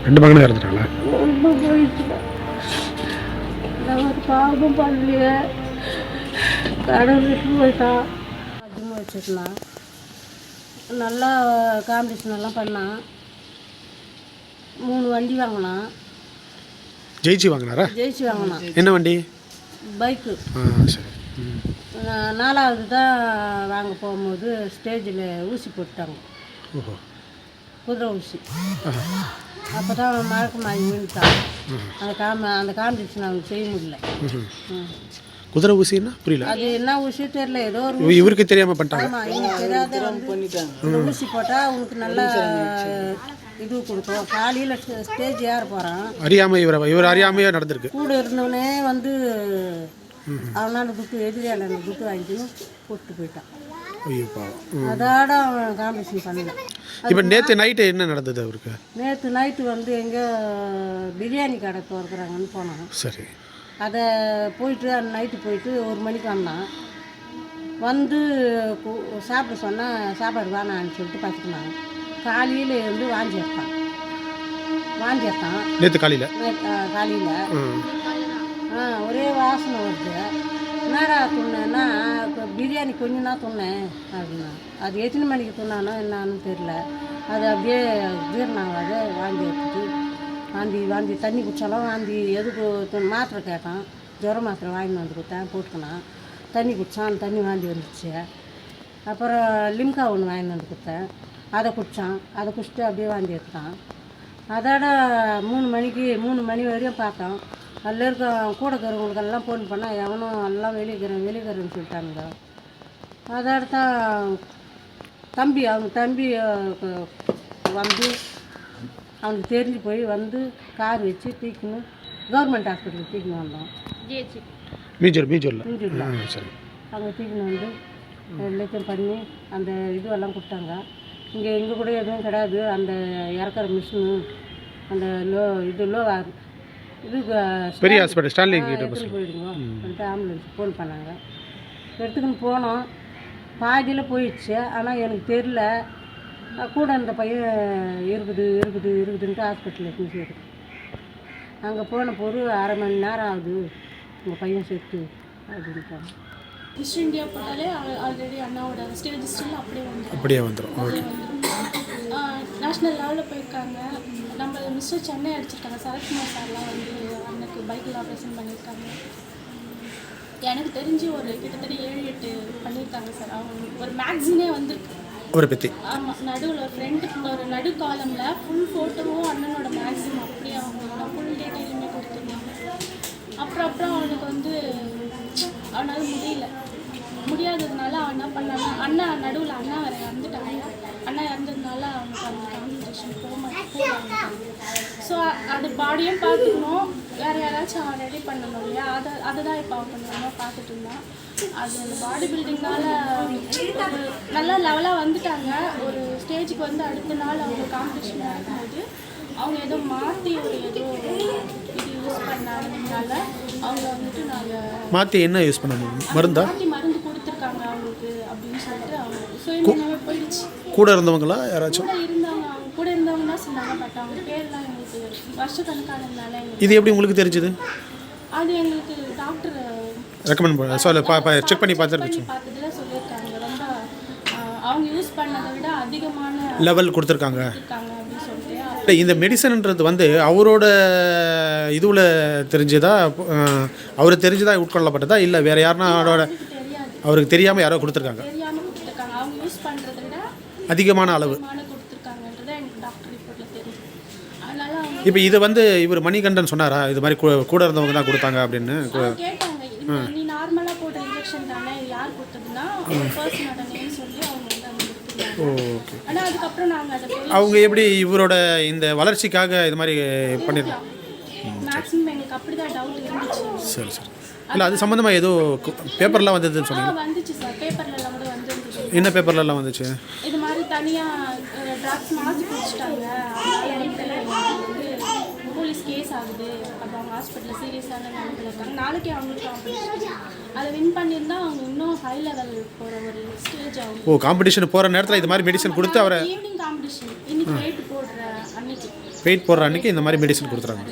2 மகனும் இறந்துட்டாங்களா? ரொம்ப போயிடுச்சு. நான் ஒரு பாவமும் பண்ணலையே, கடவுள் விட்டு போயிட்டான். அதிகமாக வச்சுருந்தான், நல்லா காம்படிஷன் எல்லாம் பண்ணான். 3 வண்டி வாங்கினான். ஜெயிச்சு வாங்கினாரா? ஜெயிச்சு வாங்கினான். என்ன வண்டி? பைக்கு. சரி. 4வது தான் வாங்க போகும்போது ஸ்டேஜில் ஊசி போட்டாங்க. ஓஹோ. குதிரை ஊசி. அப்போ தான் மழக்கு மாறி விழுந்துட்டான். அந்த காம்படிஷன் அவங்க செய்ய முடியல. குதிரை ஊசின்னா புரியல. அது என்ன ஊசி தெரியல, ஏதோ ஒரு இவருக்கு தெரியாமல் பண்ணிட்டாங்க. ஆமாம், இவங்களுக்கு தெரியாத இந்த ஊசி போட்டால் அவனுக்கு நல்லா இது கொடுக்கும். காலையில் ஸ்டேஜ் ஏற போகிறான், அறியாமல் இவர் அறியாமையாக நடந்திருக்கு. கூட இருந்தவனே வந்து அவனால் துட்டு எதிரியால் துட்டு வாங்கி போட்டு போயிட்டான். அதோட அவன் காம்படிஷன் பண்ணல. இப்போ நேற்று நைட்டு என்ன நடந்தது அவருக்கு? நேற்று நைட்டு வந்து எங்கே பிரியாணி கடை திறக்கிறாங்கன்னு போனான். சரி. அதை போயிட்டு அந்த நைட்டு போயிட்டு 1 மணிக்கு வந்தான். வந்து சாப்பிட சொன்னால் சாப்பாடு வேணான்னு சொல்லிட்டு பார்த்துக்கினான். காலையில் வந்து வாந்தி எடுத்தான். நேற்று காலையில் ஒரே வாசனை வருது. என்னடா துண்ணேன்னா, பிரியாணி கொஞ்சம் தான் துண்ணேன் அப்படின்னா. அது எத்தனை மணிக்கு துண்ணானோ என்னான்னு தெரில. அது அப்படியே ஜீரணாகாது. வாந்தி எடுத்துட்டு வாந்தி தண்ணி குடித்தாலும் வாந்தி. எதுக்கு மாத்திரை கேட்டான், ஜுர மாத்திரை வாங்கிட்டு வந்து கொடுத்தேன், போட்டுக்கினான். தண்ணி குடித்தான், அந்த தண்ணி வாந்தி வந்துடுச்சு. அப்புறம் லிம்கா ஒன்று வாங்கிட்டு வந்து கொடுத்தேன், அதை குடித்தான். அதை குடிச்சிட்டு அப்படியே வாந்தி எடுத்தான். அதோட 3 மணி வரையும் பார்த்தோம். அதில் இருக்க கூட இருக்கிறவங்களுக்கெல்லாம் ஃபோன் பண்ணால் எவனும் எல்லாம் வெளியேறேன்னு சொல்லிட்டானுங்க. அதோட தான் அவங்க தம்பி வந்து அவனுக்கு தெரிஞ்சு போய் வந்து கார் வச்சு தூக்கின்னு கவர்மெண்ட் ஹாஸ்பிட்டலுக்கு தூக்கின்னு வந்தோம். மீஞ்சூரில் சரி. அங்கே தூக்கின்னு வந்து எல்லாத்தையும் பண்ணி அந்த இதுவெல்லாம் கொடுத்தாங்க. இங்கே கூட எதுவும் கிடையாது. அந்த இறக்குற மிஷினு, அந்த பெரிய ஹாஸ்பிட்டல் ஸ்டான்லிங் போயிடுங்க வந்துட்டு ஆம்புலன்ஸ் ஃபோன் பண்ணாங்க. எடுத்துக்கின்னு போனோம். பாதியில் போயிடுச்சு. ஆனால் எனக்கு தெரில. கூட அந்த பையன் இருக்குதுன்ட்டு ஹாஸ்பிட்டலில் எடுத்துன்னு சேருது. அங்கே போன போது 1/2 மணி நேரம் ஆகுது, உங்கள் பையன் செத்து அப்படின்னு போனோம். மிஸ் இந்தியா போட்டாலே ஆல்ரெடி அண்ணாவோட ஸ்டேஜ் ஸ்டில் அப்படியே வந்துடும். நேஷ்னல் லெவலில் போயிருக்காங்க. நம்ம மிஸ்டர் சென்னை அடிச்சிருக்காங்க. சரத்குமார் சார்லாம் வந்து அண்ணனுக்கு பைக்கில் ஆப்ரேஷன் பண்ணியிருக்காங்க. எனக்கு தெரிஞ்சு ஒரு கிட்டத்தட்ட 7-8 பண்ணியிருக்காங்க சார். அவங்க ஒரு மேக்சினே வந்துருக்கு ஒரு பற்றி. ஆமாம், நடுவில் ஒரு ஒரு நடு காலமில் ஃபுல் ஃபோட்டோவும் அண்ணனோட மேக்ஸிமம் அப்படியே அவங்க ஃபுல் டீட்டெயிலுமே கொடுத்துருந்தாங்க. அப்புறம் அவனுக்கு வந்து அவனால் முடியாததுனால அவன் என்ன பண்ணான்னா, அண்ணா நடுவில் அண்ணா வேறு இறந்துட்டாங்க. அண்ணா இறந்ததுனால அவனுக்கு அந்த காம்படிஷன் போவாங்க. ஸோ அது பாடியும் பார்த்துக்கணும், வேறு யாராச்சும் அவன் ரெடி பண்ணணும் இல்லையா? அதை தான் இப்போ அவன் கொஞ்சமாக பார்த்துட்டு இருந்தான். அது அந்த பாடி பில்டிங்னால நல்லா லெவலாக வந்துட்டாங்க. ஒரு ஸ்டேஜுக்கு வந்து அடுத்த நாள் அவங்க காம்படிஷன் நடக்கும்போது அவங்க ஏதோ மாற்றி ஏதோ இது யூஸ் பண்ணாததுனால அவங்க வந்துட்டு மாற்றி என்ன யூஸ் பண்ண மருந்து கொடுத்துருக்காங்க அவங்களுக்கு அப்படின்னு சொல்லிட்டு அவங்க சுயநினைவே போயிடுச்சு. கூட இருந்தவங்களா யாராச்சும்? அவங்க கூட இருந்தவங்க தான் சொன்னாங்க. பட் அவங்க பேர்லாம் எங்களுக்கு வருஷக்கணக்கானதுனால. இது எப்படி உங்களுக்கு தெரிஞ்சது? அது எங்களுக்கு டாக்டர் ரெக்கமெண்ட் செக் பண்ணி பார்த்ததுல சொல்லியிருக்காங்க. ரொம்ப அவங்க யூஸ் பண்ணதை விட அதிகமான லெவல் கொடுத்துருக்காங்க அப்படின்னு சொல்லிட்டு. இந்த மெடிசன்ன்றது வந்து அவரோட இதுவில் தெரிஞ்சதா, அவருக்கு தெரிஞ்சதா உட்கொள்ளப்பட்டதா, இல்லை வேறு யாருன்னா அவருக்கு தெரியாமல் யாரோ கொடுத்துருக்காங்க? அவங்க யூஸ் பண்ணுறதை விட அதிகமான அளவு கொடுத்துருக்காங்கன்றதை எனக்கு டாக்டர் ரிப்போர்ட்டில் தெரியும். அதனால இப்போ இது வந்து இவர் மணிகண்டன் சொன்னாரா இது மாதிரி கூட இருந்தவங்க தான் கொடுத்தாங்க அப்படின்னு? கேட்டாங்க. நீ நார்மலாக போட்ட இன்ஜெக்ஷன் தானே, யார் கொடுத்ததுன்னா பர்சனோட நேம் சொல்லி அவங்க வந்து அந்த ஓகே. ஆனால் அதுக்கப்புறம் நாங்கள் அதை அவங்க எப்படி இவரோட இந்த வளர்ச்சிக்காக இது மாதிரி பண்ணிருக்காங்க? மேக்ஸிமம் எங்களுக்கு அப்படி தான் டவுட் இருந்துச்சு. சரி. இல்லை அது சம்மந்தமாக ஏதோ பேப்பர்லாம் வந்ததுன்னு சொன்னீங்க. வந்துச்சு சார், பேப்பர்லலாம் கூட வந்துருந்துச்சு. என்ன பேப்பர்லாம் வந்துச்சு? இது மாதிரி தனியாக ட்ரக்ஸ் மாற்றி குடிச்சிட்டாங்க, அதனால வந்து போலீஸ் கேஸ் ஆகுது. அப்போ அவங்க ஹாஸ்பிட்டலில் சீரியஸான நிலைமையில் இருக்காங்க. நாளைக்கே அவங்களுக்கு காம்படிஷன், அதை வின் பண்ணியிருந்தா அவங்க இன்னும் ஹை லெவல் போகிற ஒரு ஸ்டேஜ் ஆகும். காம்படிஷன் போகிற நேரத்தில் இது மாதிரி மெடிசன் கொடுத்து அவரை ஈவினிங் காம்படிஷன் இன்னைக்கு வெயிட் போடுற அன்னைக்கு வெயிட் போடுற அன்றைக்கி இந்த மாதிரி மெடிசன் கொடுத்துறாங்க.